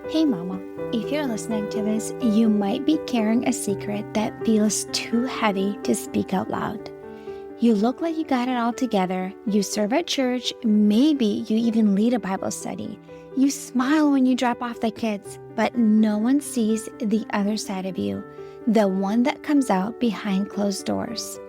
Hey mama, if you're listening to this, you might be carrying a secret that feels too heavy to speak out loud. You look like you got it all together, you serve at church, maybe you even lead a Bible study. You smile when you drop off the kids, but no one sees the other side of you, the one that comes out behind closed doors.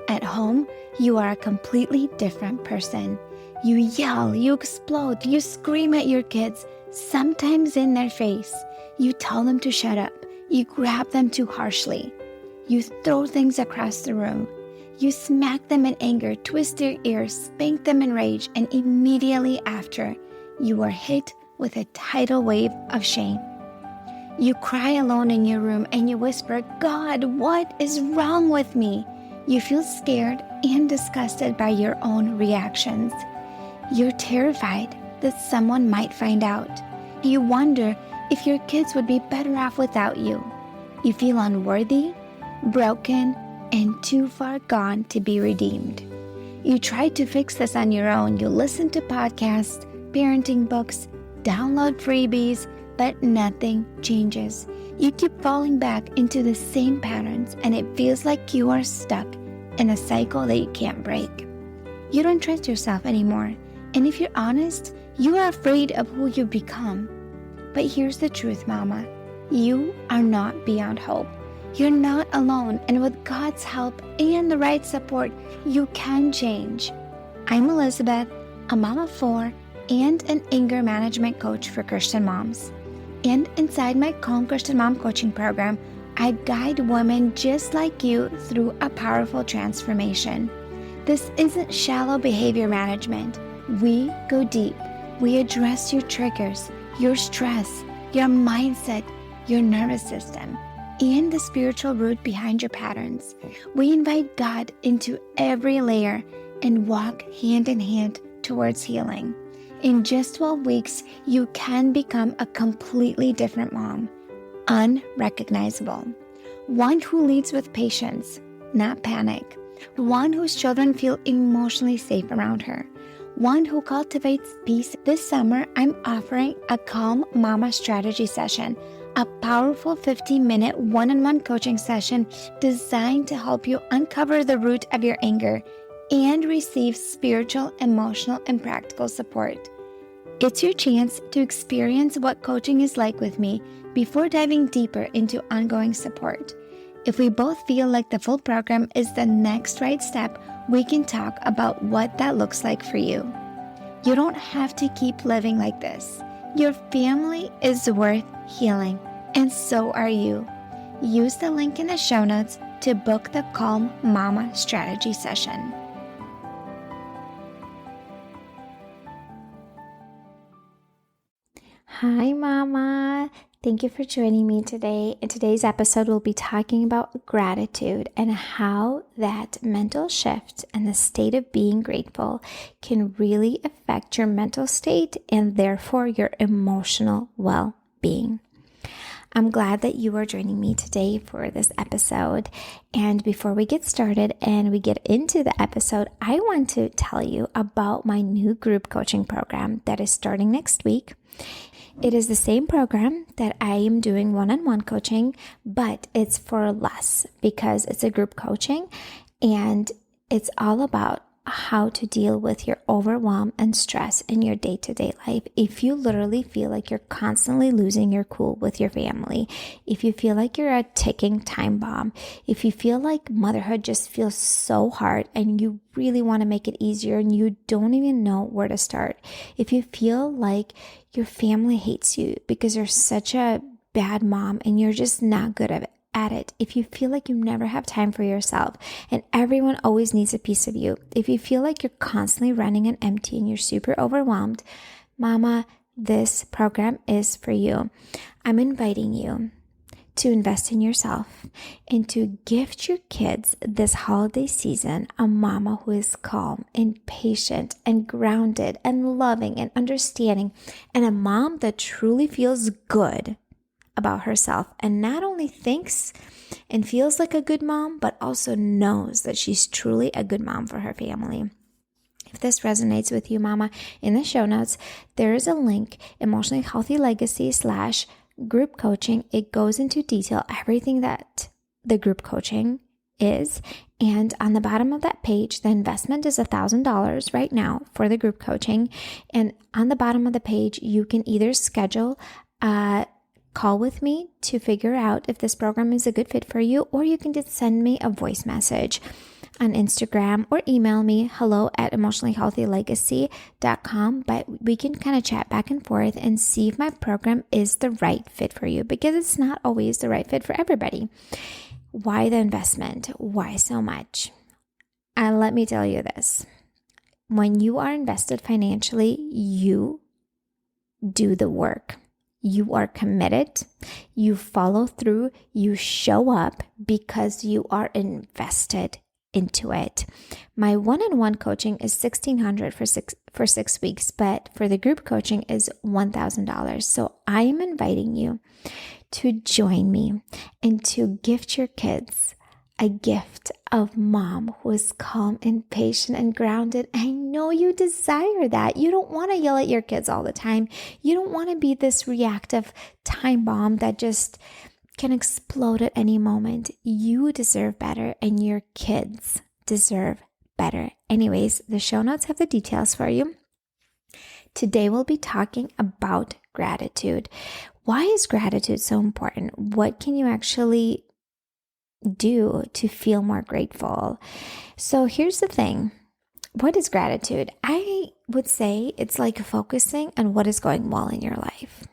At home, you are a completely different person. You yell, you explode, you scream at your kids, sometimes in their face. You tell them to shut up. You grab them too harshly. You throw things across the room. You smack them in anger, twist their ears, spank them in rage, and immediately after, you are hit with a tidal wave of shame. You cry alone in your room and you whisper, "God, what is wrong with me?" You feel scared and disgusted by your own reactions. You're terrified that someone might find out. You wonder if your kids would be better off without you. You feel unworthy, broken, and too far gone to be redeemed. You try to fix this on your own. You listen to podcasts, parenting books, download freebies, but nothing changes. You keep falling back into the same patterns, and it feels like you are stuck in a cycle that you can't break. You don't trust yourself anymore, and if you're honest, you are afraid of who you become. But here's the truth, Mama. You are not beyond hope. You're not alone, and with God's help and the right support, you can change. I'm Elizabeth, a mom of 4 and an anger management coach for Christian moms. And inside my Calm Christian Mom coaching program, I guide women just like you through a powerful transformation. This isn't shallow behavior management. We go deep. We address your triggers, your stress, your mindset, your nervous system, and the spiritual root behind your patterns. We invite God into every layer and walk hand in hand towards healing. In just 12 weeks, you can become a completely different mom, unrecognizable. One who leads with patience, not panic. One whose children feel emotionally safe around her. One who cultivates peace. This summer, I'm offering a Calm Mama strategy session, a powerful 15-minute one-on-one coaching session designed to help you uncover the root of your anger and receive spiritual, emotional, and practical support. It's your chance to experience what coaching is like with me before diving deeper into ongoing support. If we both feel like the full program is the next right step, we can talk about what that looks like for you. You don't have to keep living like this. Your family is worth healing, and so are you. Use the link in the show notes to book the Calm Mama strategy session. Hi, Mama. Thank you for joining me today. In today's episode, we'll be talking about gratitude and how that mental shift and the state of being grateful can really affect your mental state and therefore your emotional well-being. I'm glad that you are joining me today for this episode. And before we get started and we get into the episode, I want to tell you about my new group coaching program that is starting next week. It is the same program that I am doing one-on-one coaching, but it's for less because it's a group coaching and it's all about how to deal with your overwhelm and stress in your day-to-day life. If you literally feel like you're constantly losing your cool with your family, if you feel like you're a ticking time bomb, if you feel like motherhood just feels so hard and you really want to make it easier and you don't even know where to start, if you feel like your family hates you because you're such a bad mom and you're just not good at it, if you feel like you never have time for yourself and everyone always needs a piece of you, if you feel like you're constantly running on empty and you're super overwhelmed, Mama, this program is for you. I'm inviting you to invest in yourself and to gift your kids this holiday season a mama who is calm and patient and grounded and loving and understanding, and a mom that truly feels good about herself and not only thinks and feels like a good mom, but also knows that she's truly a good mom for her family. If this resonates with you, Mama, in the show notes, there is a link, Emotionally Healthy Legacy / group coaching. It goes into detail everything that the group coaching is. And on the bottom of that page, the investment is $1,000 right now for the group coaching. And on the bottom of the page, you can either schedule a call with me to figure out if this program is a good fit for you, or you can just send me a voice message on Instagram or email me hello@emotionallyhealthylegacy.com. But we can kind of chat back and forth and see if my program is the right fit for you, because it's not always the right fit for everybody. Why the investment? Why so much? And let me tell you this. When you are invested financially, you do the work. You are committed. You follow through. You show up because you are invested into it. My one-on-one coaching is $1,600 for 6 weeks, but for the group coaching is $1,000. So I am inviting you to join me and to gift your kids a gift of mom who is calm and patient and grounded. I know you desire that. You don't want to yell at your kids all the time. You don't want to be this reactive time bomb that just can explode at any moment. You deserve better, and your kids deserve better. Anyways, the show notes have the details for you. Today we'll be talking about gratitude. Why is gratitude so important? What can you actually do to feel more grateful? So here's the thing. What is gratitude? I would say it's like focusing on what is going well in your life.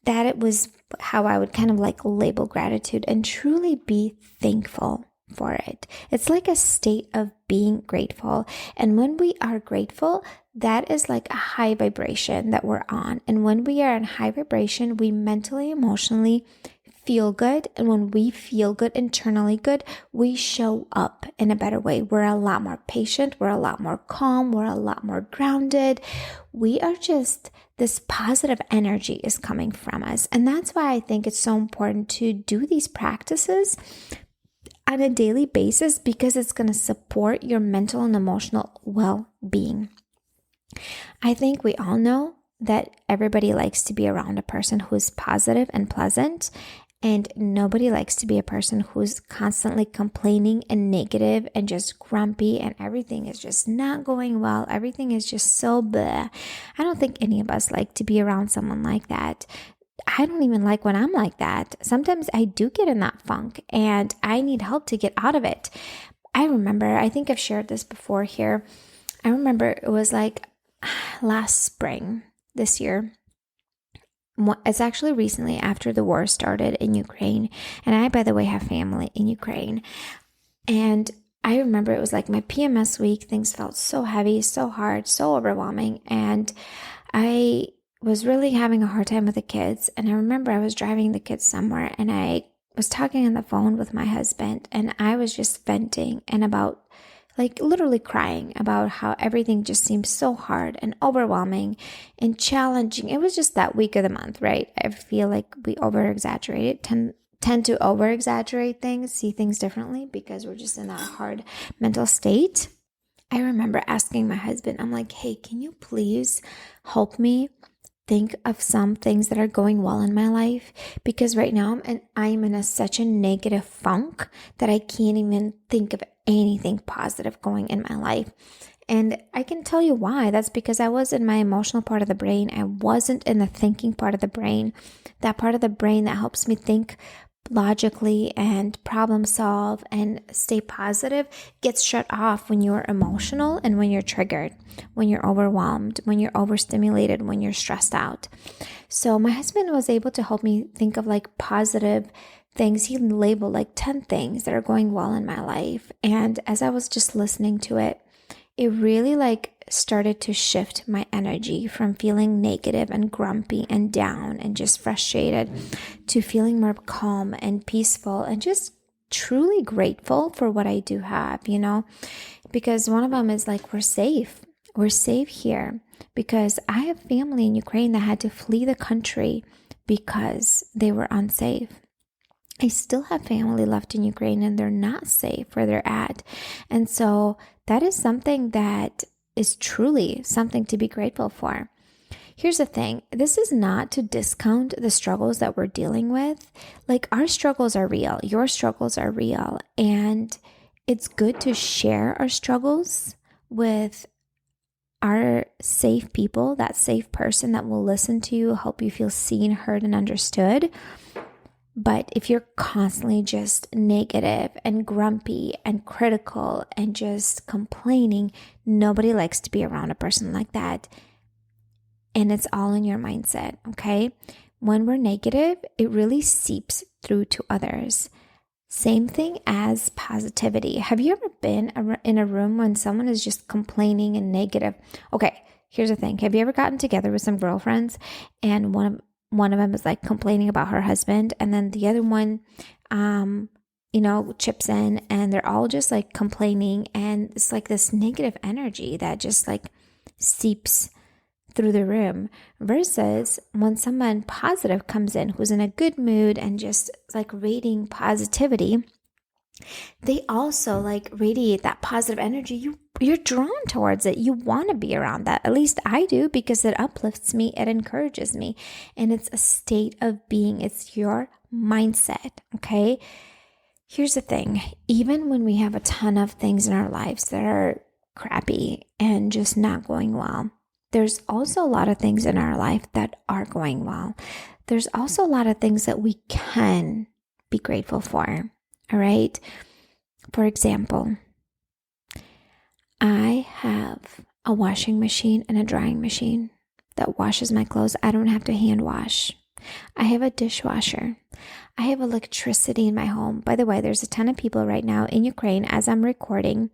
That it was how I would kind of like label gratitude, and truly be thankful for it. It's like a state of being grateful. And when we are grateful, that is like a high vibration that we're on. And when we are in high vibration, we mentally, emotionally feel good. And when we feel good, internally good, we show up in a better way. We're a lot more patient. We're a lot more calm. We're a lot more grounded. We are just, this positive energy is coming from us. And that's why I think it's so important to do these practices on a daily basis, because it's going to support your mental and emotional well-being. I think we all know that everybody likes to be around a person who is positive and pleasant, and nobody likes to be a person who's constantly complaining and negative and just grumpy, and everything is just not going well. Everything is just so bleh. I don't think any of us like to be around someone like that. I don't even like when I'm like that. Sometimes I do get in that funk and I need help to get out of it. I remember, I think I've shared this before here. I remember it was like last spring this year. It's actually recently after the war started in Ukraine. And I, by the way, have family in Ukraine. And I remember it was like my PMS week. Things felt so heavy, so hard, so overwhelming. And I was really having a hard time with the kids. And I remember I was driving the kids somewhere, and I was talking on the phone with my husband, and I was just venting and about like literally crying about how everything just seemed so hard and overwhelming and challenging. It was just that week of the month, right? I feel like we over-exaggerate it, tend to over-exaggerate things, see things differently because we're just in that hard mental state. I remember asking my husband, I'm like, hey, can you please help me think of some things that are going well in my life? Because right now I'm in such a negative funk that I can't even think of anything positive going in my life. And I can tell you why. That's because I was in my emotional part of the brain. I wasn't in the thinking part of the brain. That part of the brain that helps me think logically and problem solve and stay positive gets shut off when you're emotional and when you're triggered, when you're overwhelmed, when you're overstimulated, when you're stressed out. So my husband was able to help me think of like positive things. He labeled like 10 things that are going well in my life. And as I was just listening to it, it really like started to shift my energy from feeling negative and grumpy and down and just frustrated to feeling more calm and peaceful and just truly grateful for what I do have, you know, because one of them is like, we're safe. We're safe here because I have family in Ukraine that had to flee the country because they were unsafe. I still have family left in Ukraine and they're not safe where they're at. And so that is something that is truly something to be grateful for. Here's the thing. This is not to discount the struggles that we're dealing with. Like, our struggles are real. Your struggles are real. And it's good to share our struggles with our safe people, that safe person that will listen to you, help you feel seen, heard, and understood. But if you're constantly just negative and grumpy and critical and just complaining, nobody likes to be around a person like that. And it's all in your mindset, okay? When we're negative, it really seeps through to others. Same thing as positivity. Have you ever been in a room when someone is just complaining and negative? Okay, here's the thing. Have you ever gotten together with some girlfriends and one of them is like complaining about her husband, and then the other one, chips in, and they're all just like complaining, and it's like this negative energy that just like seeps through the room, versus when someone positive comes in who's in a good mood and just like radiating positivity, they also like radiate that positive energy. You're drawn towards it. You want to be around that. At least I do, because it uplifts me, it encourages me, and it's a state of being. It's your mindset, okay? Here's the thing. Even when we have a ton of things in our lives that are crappy and just not going well, there's also a lot of things in our life that are going well. There's also a lot of things that we can be grateful for, all right? For example, I have a washing machine and a drying machine that washes my clothes. I don't have to hand wash. I have a dishwasher. I have electricity in my home. By the way, there's a ton of people right now in Ukraine, as I'm recording,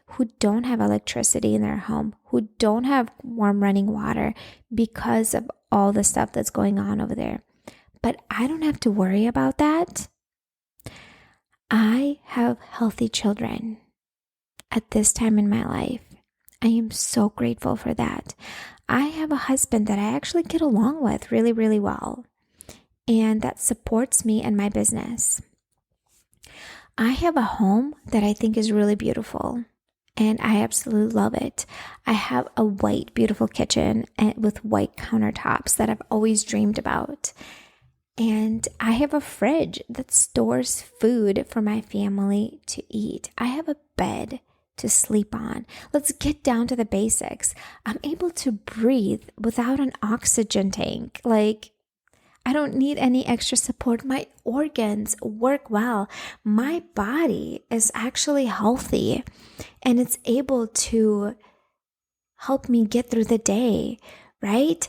who don't have electricity in their home, who don't have warm running water because of all the stuff that's going on over there. But I don't have to worry about that. I have healthy children at this time in my life. I am so grateful for that. I have a husband that I actually get along with really, really well, and that supports me and my business. I have a home that I think is really beautiful, and I absolutely love it. I have a white, beautiful kitchen with white countertops that I've always dreamed about. And I have a fridge that stores food for my family to eat. I have a bed to sleep on. Let's get down to the basics. I'm able to breathe without an oxygen tank. Like, I don't need any extra support. My organs work well. My body is actually healthy, and it's able to help me get through the day, right?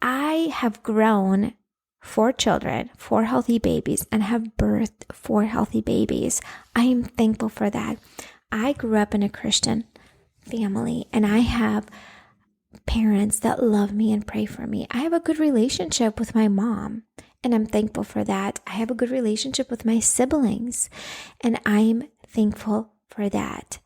I have grown 4 children, 4 healthy babies, and have birthed 4 healthy babies. I am thankful for that. I grew up in a Christian family, and I have parents that love me and pray for me. I have a good relationship with my mom, and I'm thankful for that. I have a good relationship with my siblings, and I'm thankful for that.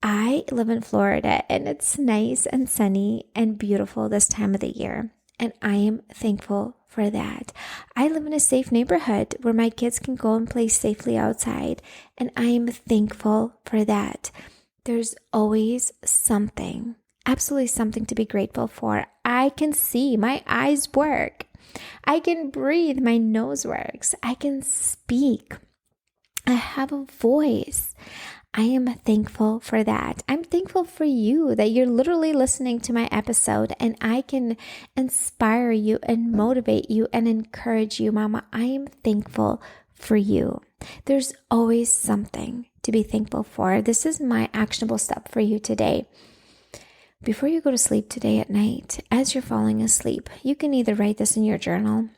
I live in Florida, and it's nice and sunny and beautiful this time of the year, and I am thankful for that. I live in a safe neighborhood where my kids can go and play safely outside, and I am thankful for that. There's always something, absolutely something to be grateful for. I can see, my eyes work. I can breathe, my nose works. I can speak. I have a voice. I am thankful for that. I'm thankful for you, that you're literally listening to my episode, and I can inspire you and motivate you and encourage you, Mama. I am thankful for you. There's always something to be thankful for. This is my actionable step for you today. Before you go to sleep today at night, as you're falling asleep, you can either write this in your journal,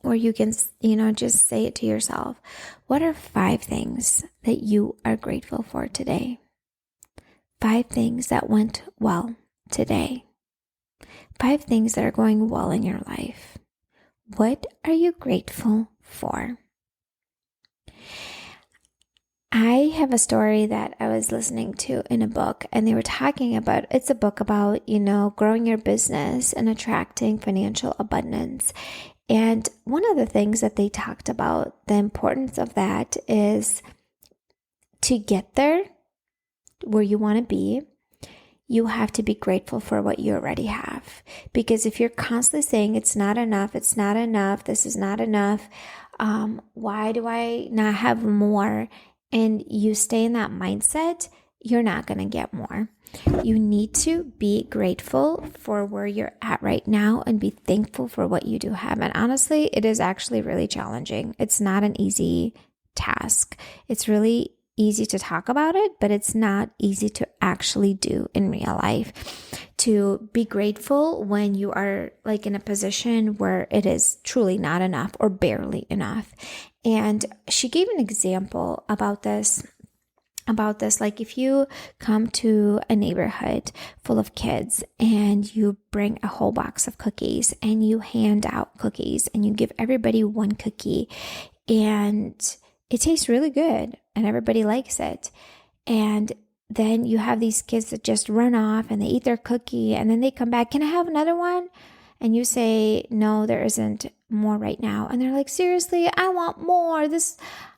or you can, just say it to yourself. What are 5 things that you are grateful for today? 5 things that went well today. 5 things that are going well in your life. What are you grateful for? I have a story that I was listening to in a book, and they were talking about, it's a book about, growing your business and attracting financial abundance. And one of the things that they talked about, the importance of that is to get there where you want to be, you have to be grateful for what you already have. Because if you're constantly saying it's not enough, this is not enough, why do I not have more? And you stay in that mindset, you're not going to get more. You need to be grateful for where you're at right now and be thankful for what you do have. And honestly, it is actually really challenging. It's not an easy task. It's really easy to talk about it, but it's not easy to actually do in real life. To be grateful when you are like in a position where it is truly not enough or barely enough. And she gave an example about this. Like if you come to a neighborhood full of kids and you bring a whole box of cookies and you hand out cookies and you give everybody one cookie and it tastes really good and everybody likes it. And then you have these kids that just run off and they eat their cookie and then they come back, can I have another one? And you say, no, there isn't more right now. And they're like, seriously, I want more.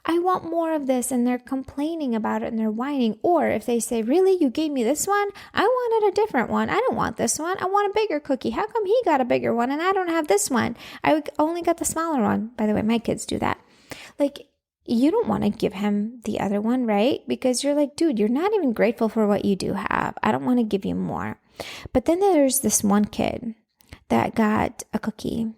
I want more of this. And they're complaining about it and they're whining. Or if they say, really, you gave me this one? I wanted a different one. I don't want this one. I want a bigger cookie. How come he got a bigger one and I don't have this one? I only got the smaller one. By the way, my kids do that. Like, you don't want to give him the other one, right? Because you're like, dude, you're not even grateful for what you do have. I don't want to give you more. But then there's this one kid that got a cookie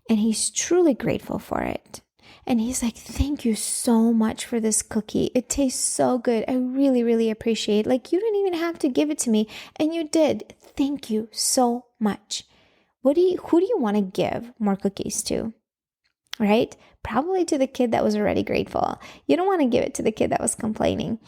and he's truly grateful for it. And he's like, thank you so much for this cookie. It tastes so good. I really, really appreciate it. Like, you didn't even have to give it to me. And you did. Thank you so much. Who do you want to give more cookies to? Right? Probably to the kid that was already grateful. You don't want to give it to the kid that was complaining.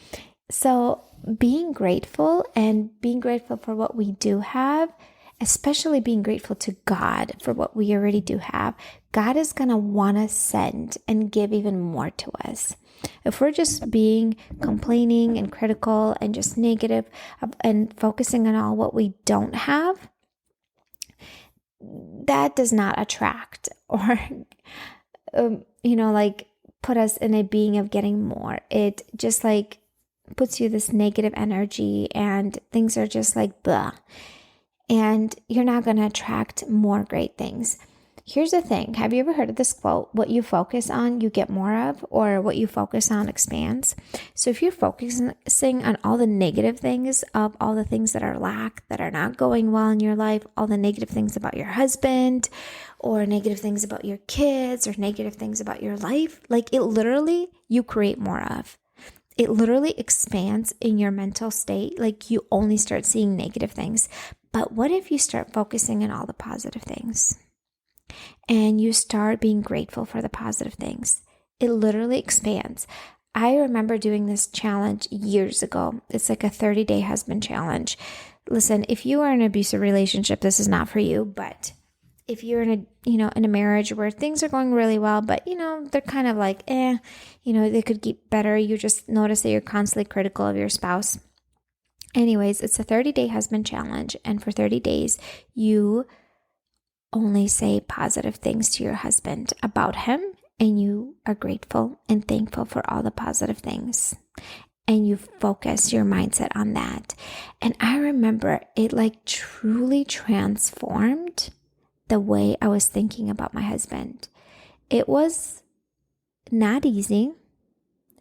So being grateful and being grateful for what we do have, especially being grateful to God for what we already do have, God is going to want to send and give even more to us. If we're just being complaining and critical and just negative and focusing on all what we don't have, that does not attract or, like put us in a being of getting more. It just like puts you this negative energy and things are just like blah. And you're not going to attract more great things. Here's the thing. Have you ever heard of this quote? What you focus on, you get more of, or what you focus on expands. So if you're focusing on all the negative things of all the things that are lack, that are not going well in your life, all the negative things about your husband, or negative things about your kids, or negative things about your life, like it literally, you create more of. It literally expands in your mental state. Like you only start seeing negative things. But what if you start focusing on all the positive things and you start being grateful for the positive things? It literally expands. I remember doing this challenge years ago. It's like a 30-day husband challenge. Listen, if you are in an abusive relationship, this is not for you. But if you're in a marriage where things are going really well, but they're kind of like, they could get better. You just notice that you're constantly critical of your spouse. Anyways, it's a 30-day husband challenge. And for 30 days, you only say positive things to your husband about him. And you are grateful and thankful for all the positive things. And you focus your mindset on that. And I remember it like truly transformed the way I was thinking about my husband. It was not easy,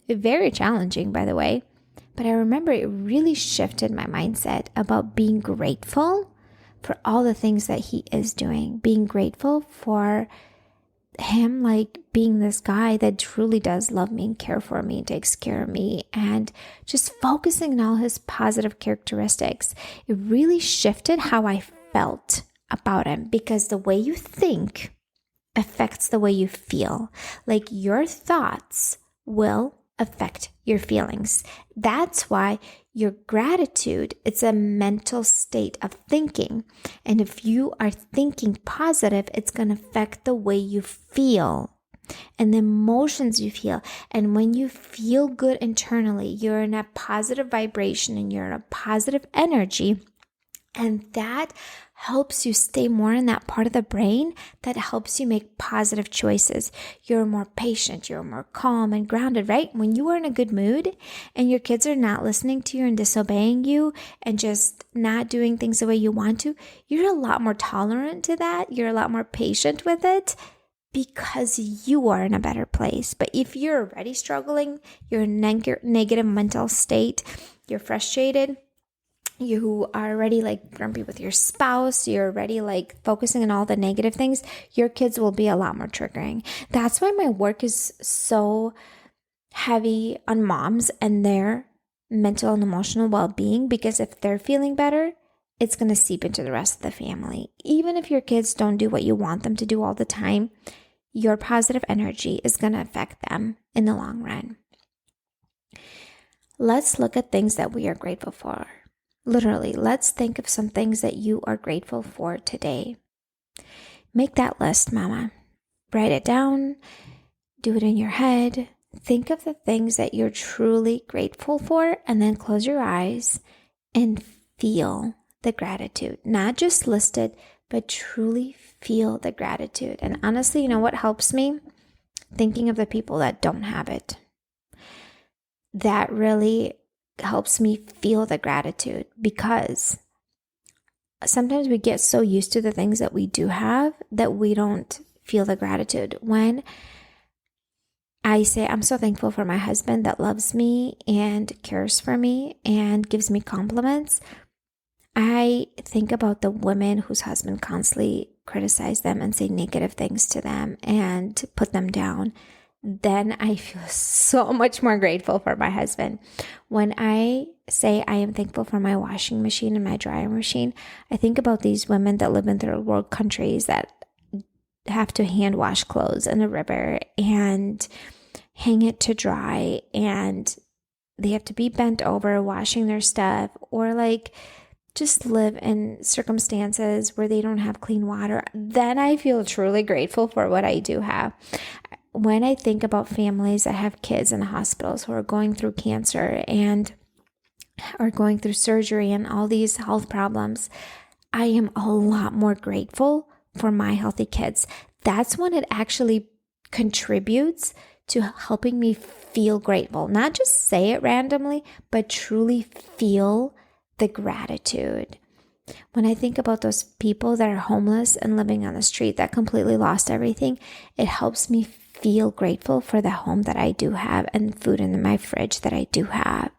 very challenging, by the way. But I remember it really shifted my mindset about being grateful for all the things that he is doing. Being grateful for him, like being this guy that truly does love me and care for me and takes care of me. And just focusing on all his positive characteristics. It really shifted how I felt about him. Because the way you think affects the way you feel. Like your thoughts will affect your feelings. That's why your gratitude, it's a mental state of thinking. And if you are thinking positive, it's going to affect the way you feel and the emotions you feel. And when you feel good internally, you're in a positive vibration and you're in a positive energy. And that helps you stay more in that part of the brain that helps you make positive choices. You're more patient, you're more calm and grounded, right? When you are in a good mood and your kids are not listening to you and disobeying you and just not doing things the way you want to, you're a lot more tolerant to that. You're a lot more patient with it because you are in a better place. But if you're already struggling, you're in a negative mental state, you're frustrated, you are already like grumpy with your spouse, you're already like focusing on all the negative things, your kids will be a lot more triggering. That's why my work is so heavy on moms and their mental and emotional well-being, because if they're feeling better, it's going to seep into the rest of the family. Even if your kids don't do what you want them to do all the time, your positive energy is going to affect them in the long run. Let's look at things that we are grateful for. Literally, let's think of some things that you are grateful for today. Make that list, mama. Write it down. Do it in your head. Think of the things that you're truly grateful for, and then close your eyes and feel the gratitude. Not just list it, but truly feel the gratitude. And honestly, you know what helps me? Thinking of the people that don't have it. That really helps me feel the gratitude, because sometimes we get so used to the things that we do have that we don't feel the gratitude. When I say I'm so thankful for my husband that loves me and cares for me and gives me compliments, I think about the women whose husband constantly criticize them and say negative things to them and put them down. Then I feel so much more grateful for my husband. When I say I am thankful for my washing machine and my dryer machine, I think about these women that live in third world countries that have to hand wash clothes in a river and hang it to dry, and they have to be bent over washing their stuff, or like just live in circumstances where they don't have clean water. Then I feel truly grateful for what I do have. When I think about families that have kids in hospitals who are going through cancer and are going through surgery and all these health problems, I am a lot more grateful for my healthy kids. That's when it actually contributes to helping me feel grateful. Not just say it randomly, but truly feel the gratitude. When I think about those people that are homeless and living on the street that completely lost everything, it helps me feel grateful for the home that I do have and food in my fridge that I do have.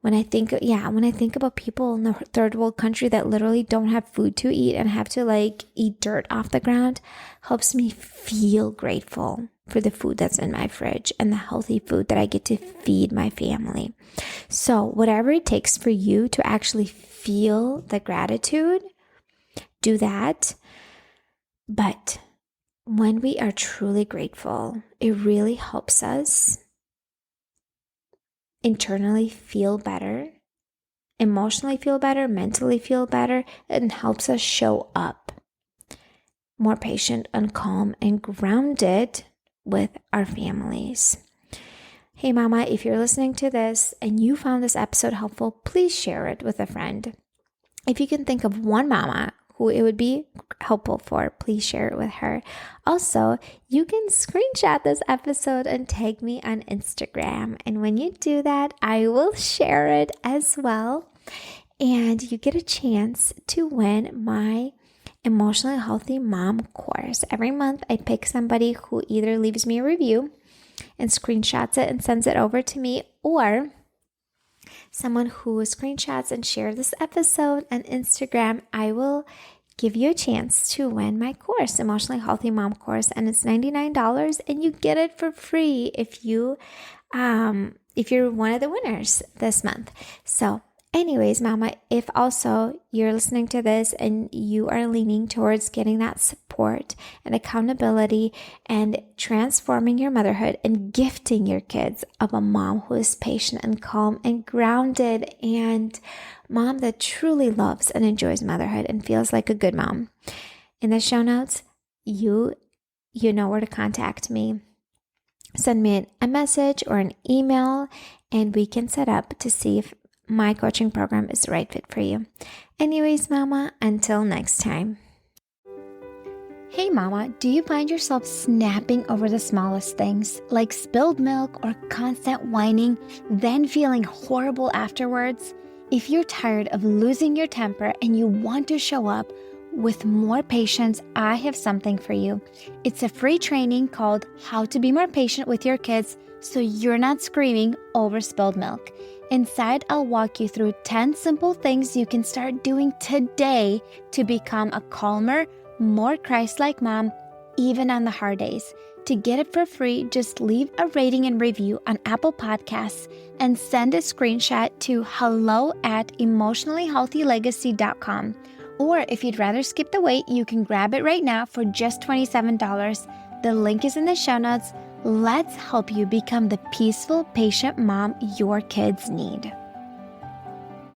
When I think about people in the third world country that literally don't have food to eat and have to like eat dirt off the ground, helps me feel grateful for the food that's in my fridge and the healthy food that I get to feed my family. So whatever it takes for you to actually feel the gratitude, do that. But when we are truly grateful, it really helps us internally feel better, emotionally feel better, mentally feel better, and helps us show up more patient and calm and grounded with our families. Hey mama, if you're listening to this and you found this episode helpful, please share it with a friend. If you can think of one mama who it would be helpful for, please share it with her. Also, you can screenshot this episode and tag me on Instagram. And when you do that, I will share it as well. And you get a chance to win my Emotionally Healthy Mom course. Every month, I pick somebody who either leaves me a review and screenshots it and sends it over to me, or someone who screenshots and share this episode on Instagram. I will give you a chance to win my course, Emotionally Healthy Mom course, and it's $99, and you get it for free if you're one of the winners this month. So anyways, mama, if also you're listening to this and you are leaning towards getting that support and accountability and transforming your motherhood and gifting your kids of a mom who is patient and calm and grounded, and mom that truly loves and enjoys motherhood and feels like a good mom, in the show notes, you know where to contact me. Send me a message or an email, and we can set up to see if my coaching program is the right fit for you. Anyways, Mama, until next time. Hey Mama, do you find yourself snapping over the smallest things, like spilled milk or constant whining, then feeling horrible afterwards? If you're tired of losing your temper and you want to show up with more patience, I have something for you. It's a free training called How to Be More Patient with Your Kids so you're not screaming over spilled milk. Inside, I'll walk you through 10 simple things you can start doing today to become a calmer, more Christ-like mom, even on the hard days. To get it for free, just leave a rating and review on Apple Podcasts and send a screenshot to hello@emotionallyhealthylegacy.com. Or if you'd rather skip the wait, you can grab it right now for just $27. The link is in the show notes. Let's help you become the peaceful, patient mom your kids need.